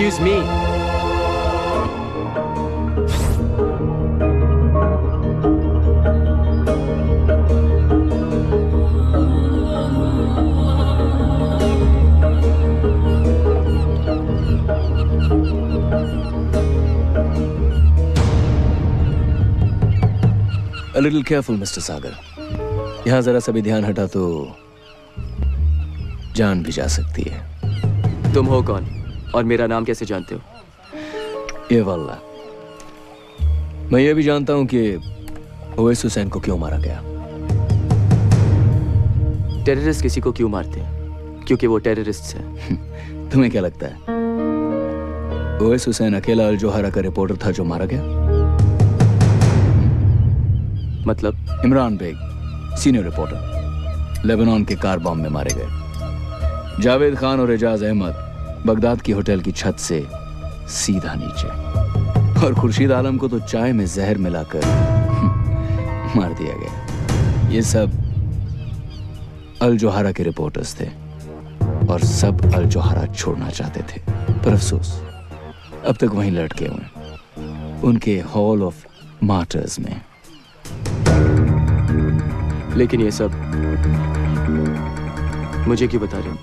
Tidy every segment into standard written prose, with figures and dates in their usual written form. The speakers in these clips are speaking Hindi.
Excuse me. A little careful, Mr. सागर. यहाँ जरा सा भी ध्यान हटा तो जान भी जा सकती है. तुम हो कौन और मेरा नाम कैसे जानते हो? ये वल्ला. मैं ये भी जानता हूँ कि ओवैस हुसैन को क्यों मारा गया. टेररिस्ट किसी को क्यों मारते हैं? क्योंकि वो टेररिस्ट हैं. तुम्हें क्या लगता है ओवैस हुसैन अकेला अल जोहरा का रिपोर्टर था जो मारा गया? मतलब? Imran Baig, senior reporter, Lebanon के कार बॉम्ब में मारे गए. जावेद खान और एजाज अहमद बगदाद की होटल की छत से सीधा नीचे. और खुर्शीद आलम को तो चाय में जहर मिलाकर मार दिया गया. ये सब अल जोहरा के रिपोर्टर्स थे और सब अल जोहरा छोड़ना चाहते थे. पर अफसोस अब तक वहीं लटके हुए उनके हॉल ऑफ मार्टर्स में. लेकिन ये सब मुझे क्यों बता रहे हो?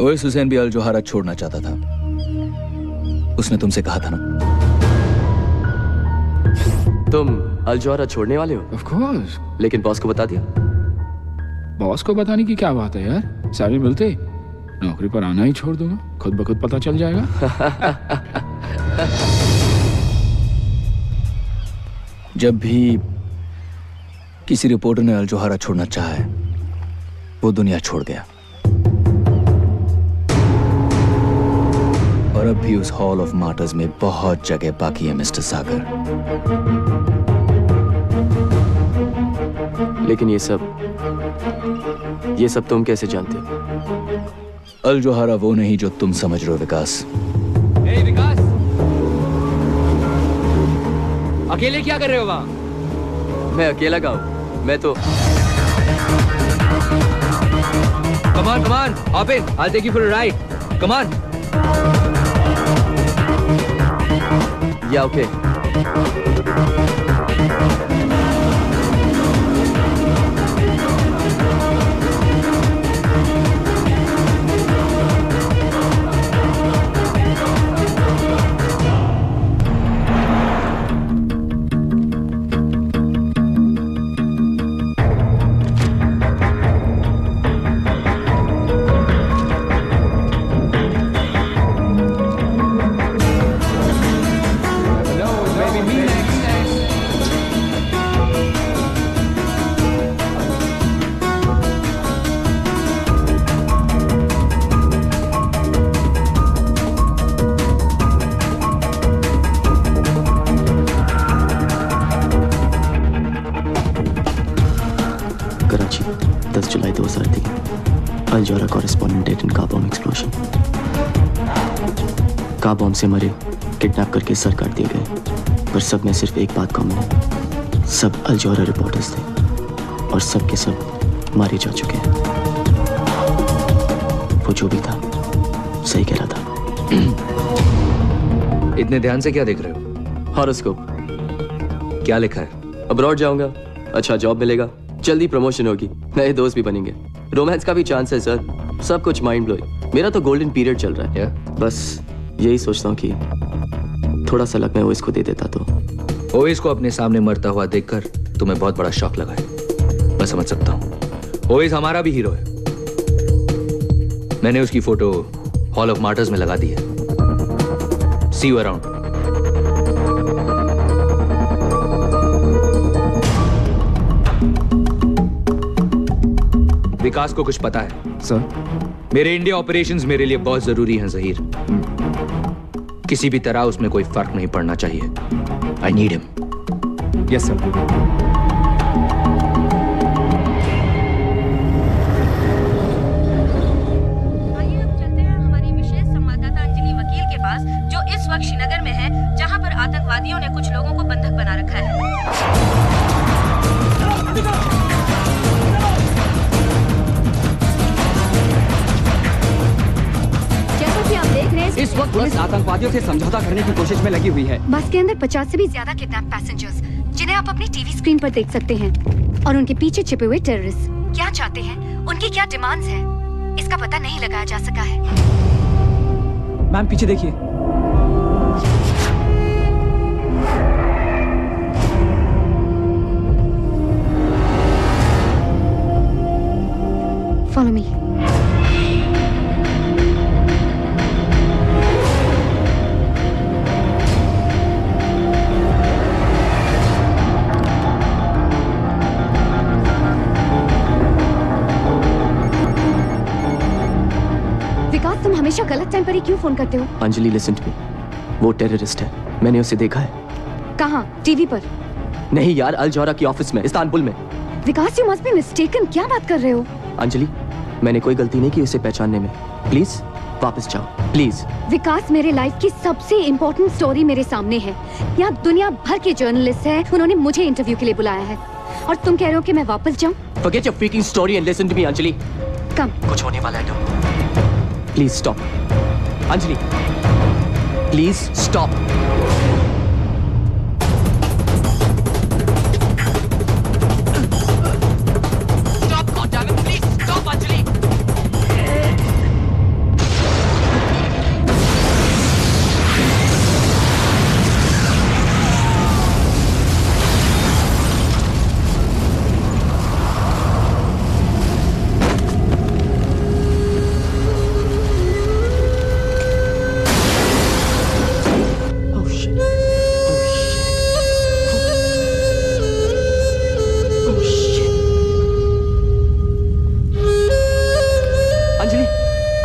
ओवैस हुसैन भी अल जोहरा छोड़ना चाहता था. उसने तुमसे कहा था ना. तुम अल जोहरा छोड़ने वाले हो? Of course. लेकिन बॉस को बता दिया? बॉस को बताने की क्या बात है यार. सैलरी मिलते नौकरी पर आना ही छोड़ दूंगा. खुद ब खुद पता चल जाएगा. जब भी किसी रिपोर्टर ने अल जोहरा छोड़ना चाहा है वो दुनिया छोड़ गया. और अब भी उस हॉल ऑफ मार्टर्स में बहुत जगह बाकी है मिस्टर सागर. लेकिन ये सब तुम कैसे जानते हो? अल जोहरा वो नहीं जो तुम समझ रहे हो विकास. विकास, अकेले क्या कर रहे हो वहां? मैं अकेला का हूं. मैं तो Come on, hop in. I'll take you for a ride. Come on. Yeah, okay. Karachi 10 July 2003. Al Zohra correspondent dead in car bomb explosion. Car bomb से मरे, किडनैप करके सर काट दिए गए. पर सब में सिर्फ एक बात कॉमन है. सब अल जोहरा रिपोर्टर्स थे और सब के सब मारे जा चुके हैं. वो जो भी था सही कह रहा था. इतने ध्यान से क्या देख रहे हो? हॉरोस्कोप. क्या लिखा है? अब्रॉड जाऊंगा, अच्छा जॉब मिलेगा, जल्दी प्रमोशन होगी, नए दोस्त भी बनेंगे, रोमांस का भी चांस है सर. सब कुछ माइंड ब्लोइंग. मेरा तो गोल्डन पीरियड चल रहा है. बस यही सोचता हूँ कि थोड़ा सा लक मैं वो इसको दे देता तो. ओवैस को अपने सामने मरता हुआ देखकर तुम्हें बहुत बड़ा शॉक लगा है. मैं समझ सकता हूँ. ओवैस हमारा भी हीरो है. मैंने उसकी फोटो हॉल ऑफ मार्टर्स में लगा दी है. सी यू अराउंड. विकास को कुछ पता है? सर, मेरे इंडिया ऑपरेशंस मेरे लिए बहुत जरूरी हैं जहीर. किसी भी तरह उसमें कोई फर्क नहीं पड़ना चाहिए. I need him. Yes sir. आइए अब चलते हैं हमारी विशेष संवाददाता अंजलि वकील के पास, जो इस वक्त श्रीनगर में है, जहां पर आतंकवादियों ने कुछ लोगों को बंधक बना रखा है. इस वक्त पुलिस आतंकवादियों से समझौता करने की कोशिश में लगी हुई है। बस के अंदर 50 से भी ज्यादा किडनैप पैसेंजर्स, जिन्हें आप अपनी टीवी स्क्रीन पर देख सकते हैं, और उनके पीछे छिपे हुए टेररिस्ट क्या चाहते हैं, उनकी क्या डिमांड्स हैं, इसका पता नहीं लगाया जा सका है। मैम पीछे देखिए। Follow me. विकास, तुम हमेशा गलत टाइम पर ही क्यों फोन करते हो? अंजलि लिसन टू मी, वो टेररिस्ट है, मैंने उसे देखा है। कहाँ? टीवी पर? नहीं यार, अल जौहरा की ऑफिस में, इस्तांबुल में। विकास, यू मस्ट बी मिस्टेकन। क्या बात कर रहे हो? अंजलि, मैंने कोई गलती नहीं की उसे पहचानने में। प्लीज वापस जाओ, प्लीज। विकास, मेरे लाइफ की सबसे इम्पोर्टेंट स्टोरी मेरे सामने है। यहाँ दुनिया भर के जर्नलिस्ट हैं, उन्होंने मुझे इंटरव्यू के लिए बुलाया है, और तुम कह रहे हो कि मैं वापस जाऊँ? Forget your freaking story and listen to me, Anjali. कम। कुछ होने वाला है तो। Please stop, Anjali, please stop. Stop, goddammit, please stop, Anjali.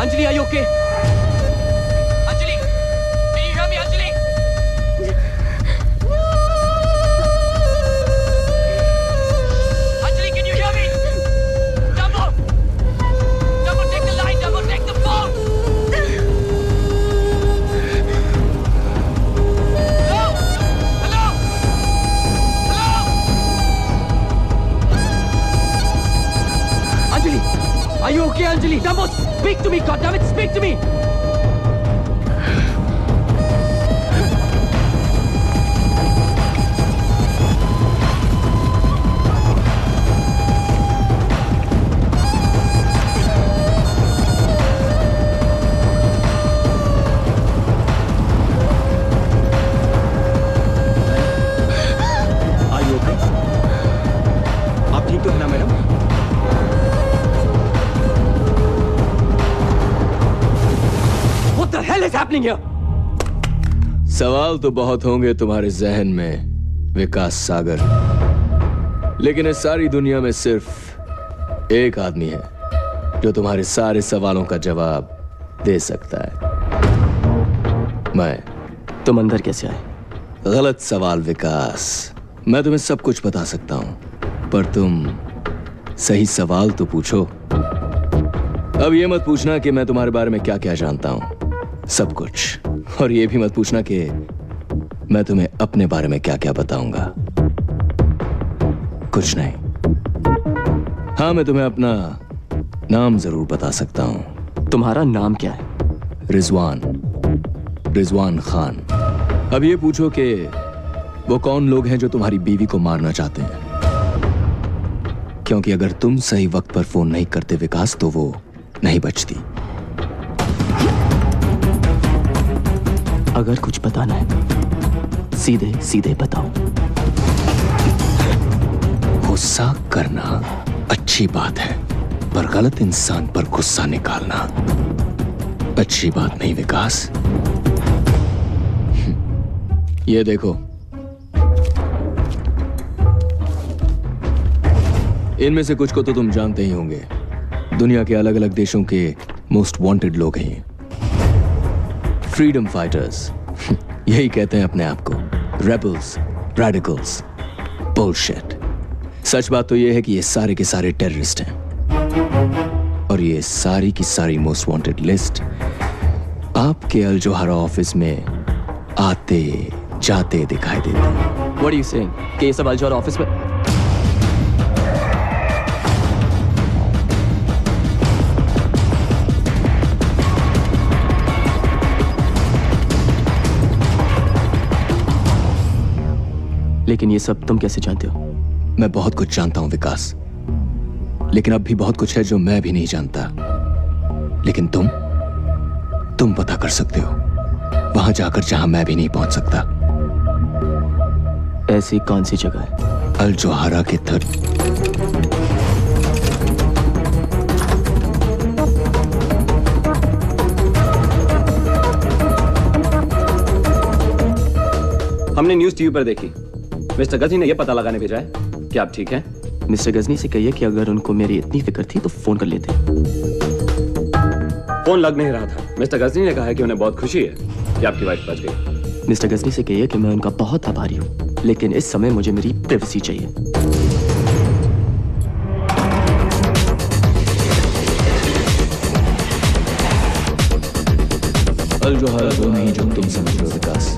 Anjali, are you okay? Anjali, can you hear me, Anjali? Anjali, can you hear me? Dumbo! Dumbo, take the line, Dumbo, take the phone! Hello? Hello? Hello? Anjali, are you okay, Anjali? Dumbo, speak to me, goddammit, speak to me! Are you okay? आप ठीक तो है ना madam? What the hell is happening here? सवाल तो बहुत होंगे तुम्हारे जहन में विकास सागर, लेकिन इस सारी दुनिया में सिर्फ एक आदमी है जो तुम्हारे सारे सवालों का जवाब दे सकता है। मैं। तुम अंदर कैसे आए? गलत सवाल विकास। मैं तुम्हें सब कुछ बता सकता हूं, पर तुम सही सवाल तो पूछो। अब ये मत पूछना कि मैं तुम्हारे बारे में क्या क्या जानता हूं, सब कुछ। और ये भी मत पूछना कि मैं तुम्हें अपने बारे में क्या क्या बताऊंगा, कुछ नहीं। हाँ, मैं तुम्हें अपना नाम जरूर बता सकता हूं। तुम्हारा नाम क्या है? रिजवान खान। अब ये पूछो कि वो कौन लोग हैं जो तुम्हारी बीवी को मारना चाहते हैं, क्योंकि अगर तुम सही वक्त पर फोन नहीं करते विकास, तो वो नहीं बचती। अगर कुछ बताना है सीधे सीधे बताओ। गुस्सा करना अच्छी बात है, पर गलत इंसान पर गुस्सा निकालना अच्छी बात नहीं विकास। ये देखो, इनमें से कुछ को तो तुम जानते ही होंगे। दुनिया के अलग अलग देशों के मोस्ट वांटेड लोग हैं। फ्रीडम फाइटर्स यही कहते हैं अपने आप को। Rebels, radicals, bullshit. सच बात तो यह है कि ये सारे के सारे टेररिस्ट हैं, और ये सारी की सारी मोस्ट वांटेड लिस्ट आपके अल जौहरा ऑफिस में आते जाते दिखाई देती है। What are you saying? कि ये सब अल जौहरा ऑफिस में? लेकिन ये सब तुम कैसे जानते हो? मैं बहुत कुछ जानता हूं विकास, लेकिन अब भी बहुत कुछ है जो मैं भी नहीं जानता। लेकिन तुम पता कर सकते हो, वहां जाकर जहां मैं भी नहीं पहुंच सकता। ऐसी कौन सी जगह है? अल जोहारा के तट। हमने न्यूज टीवी पर देखी। मिस्टर गजनी ने यह पता लगाने भेजा है कि आप ठीक हैं। मिस्टर गजनी से कहिए कि अगर उनको मेरी इतनी फिक्र थी तो फोन कर लेते। फोन लग नहीं रहा था। मिस्टर गजनी ने कहा है कि उन्हें बहुत खुशी है कि आपकी वाइफ बच गई। मिस्टर गजनी से कहिए कि मैं उनका बहुत आभारी हूँ, लेकिन इस समय मुझे मेरी प्राइवेसी चाहिए। अल जोहारा वो नहीं जो तुम समझ रहे हो विकास।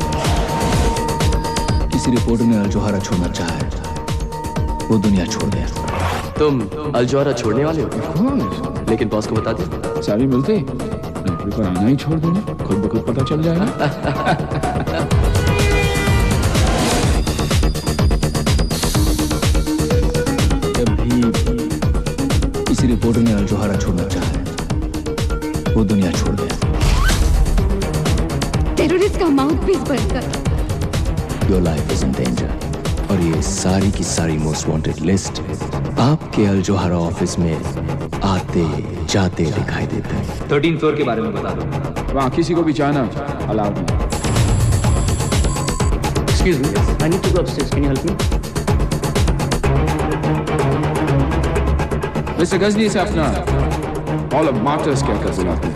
किसी रिपोर्टर ने अल जोहारा छोड़ना चाहा है, वो दुनिया छोड़ गया। तुम अल जोहारा छोड़ने वाले हो? Course. लेकिन बॉस को बता दे। सारी मिलते नौकरी पर आना ही छोड़ दूंगा, खुद ब खुद पता चल जाएगा। जब भी किसी रिपोर्टर ने अल जोहारा छोड़ना चाहा है, वो दुनिया छोड़ गया। टेररिस्ट का माउथपीस बनकर Your life is in danger। और ये सारी की सारी मोस्ट वांटेड लिस्ट आपके अल जोहारा ऑफिस में आते जाते दिखाई देते हैं। 13 फ्लोर के बारे में बता दो। वहाँ किसी को भी जाना अलाउड नहीं। Excuse me, I need to go upstairs. Can you help me? Mister Ghajini से अपना ऑल ऑफ मार्टर्स क्या कर बुलाते हैं।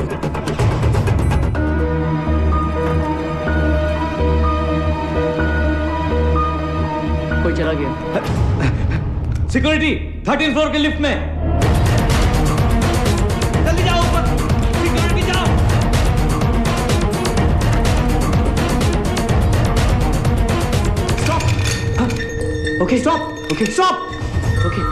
कोई चला गया। सिक्योरिटी 13 फ्लोर के लिफ्ट में। जल्दी जाओ ऊपर। सिक्योरिटी जाओ। Stop. Okay stop. Okay stop. Okay.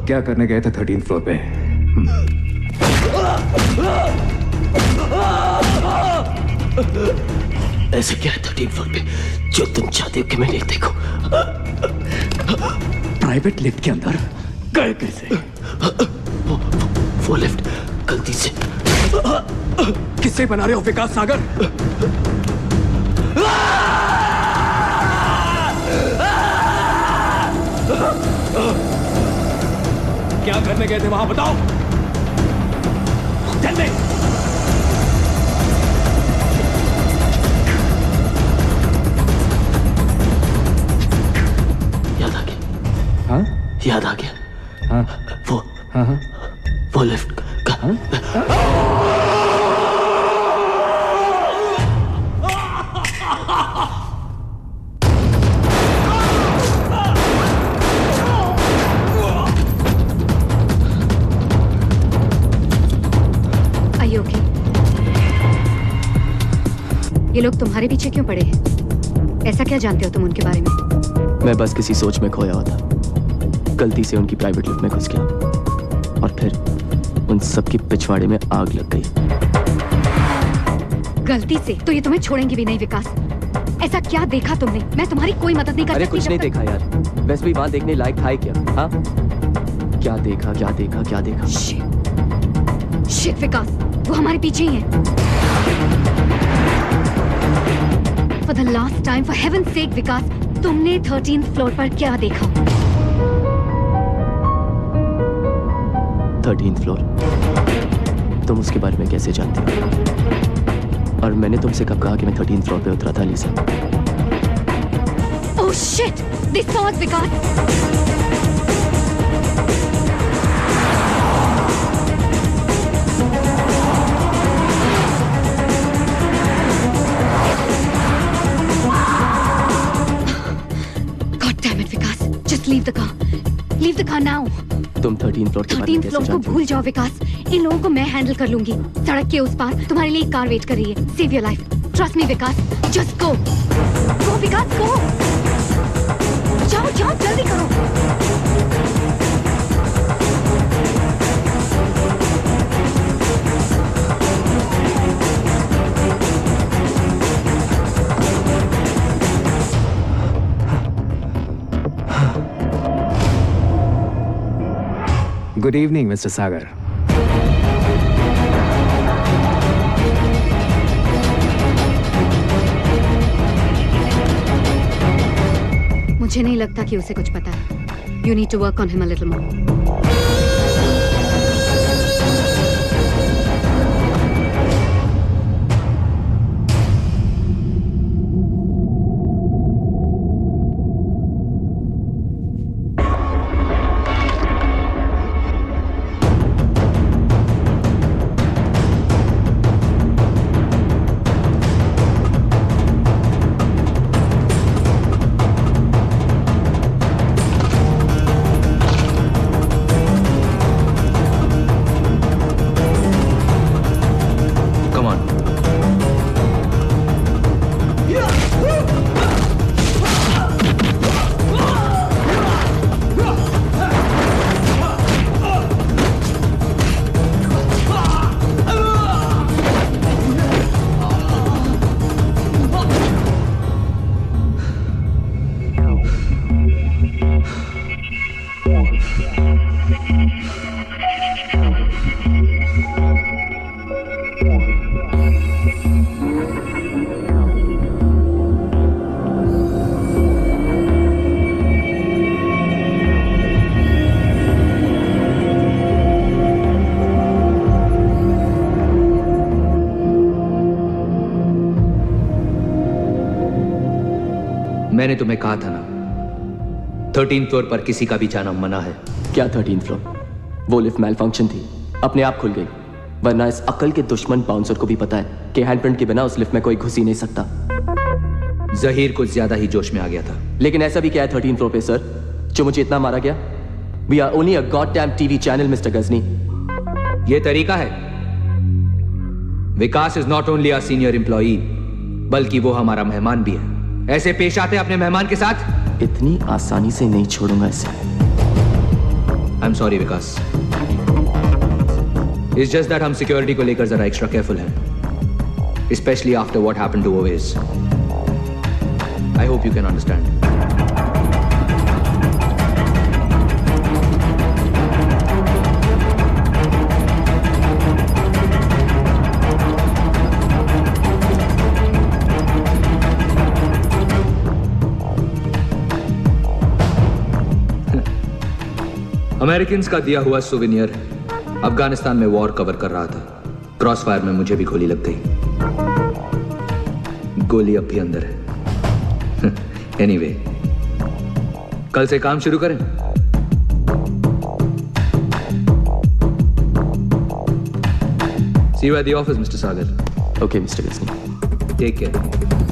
क्या करने गए थे 13 फ्लोर पे? ऐसे क्या है 13 फ्लोर पे जो तुम चाहते हो कि मैं नहीं देखूं? प्राइवेट लिफ्ट के अंदर गए कैसे? वो लिफ्ट गलती से। किससे बना रहे हो विकास सागर? क्या करने गए थे वहां बताओ। जल्दी। याद आ गया। हाँ? याद आ गया। हाँ? वो लिफ्ट का। ये लोग तुम्हारे पीछे क्यों पड़े हैं? ऐसा क्या जानते हो तुम उनके बारे में? मैं बस किसी सोच में खोया हुआ था, गलती से उनकी प्राइवेट लिफ्ट में घुस गया और फिर उन सबकी पिछवाड़े में आग लग गई। गलती से? तो ये तुम्हें छोड़ेंगे भी नहीं विकास। ऐसा क्या देखा तुमने? मैं तुम्हारी कोई मदद नहीं कर अरे सकती। कुछ नहीं देखा यार, वैसे भी वहां देखने लायक था ही क्या? हाँ, क्या देखा क्या देखा क्या देखा? शिट विकास, वो हमारे पीछे ही है। For the last time, for heaven's sake विकास, तुमने 13th फ्लोर पर क्या देखा? 13th floor? तुम उसके बारे में कैसे जानते हो? और मैंने तुमसे कब कहा कि मैं 13th फ्लोर पे उतरा था लिसा? Oh shit! They saw us Vikas! Leave the car. Leave the car now. तुम 13th फ्लोर के बारे में 13th कैसे फ्लोर को जानती हो? भूल जाओ विकास। इन लोगों को मैं हैंडल कर लूंगी। सड़क के उस पार तुम्हारे लिए एक कार वेट कर रही है। Save your life. Trust me Vikas. Just go. Go Vikas, go. Good evening, Mr. Sagar. मुझे नहीं लगता कि उसे कुछ पता है। You need to work on him a little more. Come on. मैंने तुम्हें कहा था ना 13th फ्लोर पर किसी का भी जाना मना है। क्या 13th फ्लोर? वो लिफ्ट मैल फंक्शन थी, अपने आप खुल गई। वरना इस अकल के दुश्मन बाउंसर को भी पता है कि हैंडप्रिंट के बिना उस लिफ्ट में कोई घुस ही नहीं सकता। जहीर कुछ ज्यादा ही जोश में आ गया था। लेकिन ऐसा भी क्या है 13th फ्लोर पे सर, जो मुझे इतना मारा गया? We are only a goddamn TV channel mister Ghajini. यह तरीका है। Vikas is not only a senior employee, बल्कि वो हमारा मेहमान भी है। ऐसे पेश आते अपने मेहमान के साथ? इतनी आसानी से नहीं छोड़ूंगा इसे। I am sorry Vikas. It's just that हम सिक्योरिटी को लेकर जरा एक्स्ट्रा केयरफुल हैं, specially after what happened to Owais. I hope you can understand. Americans का दिया हुआ सुवेनियर अफगानिस्तान में वॉर कवर कर रहा था। क्रॉस फायर में मुझे भी गोली लग गई। गोली अब भी अंदर है। एनीवे, कल से काम शुरू करें। See you at the office, Mr. Sagar. Okay, Mr. Ghazni. Take care.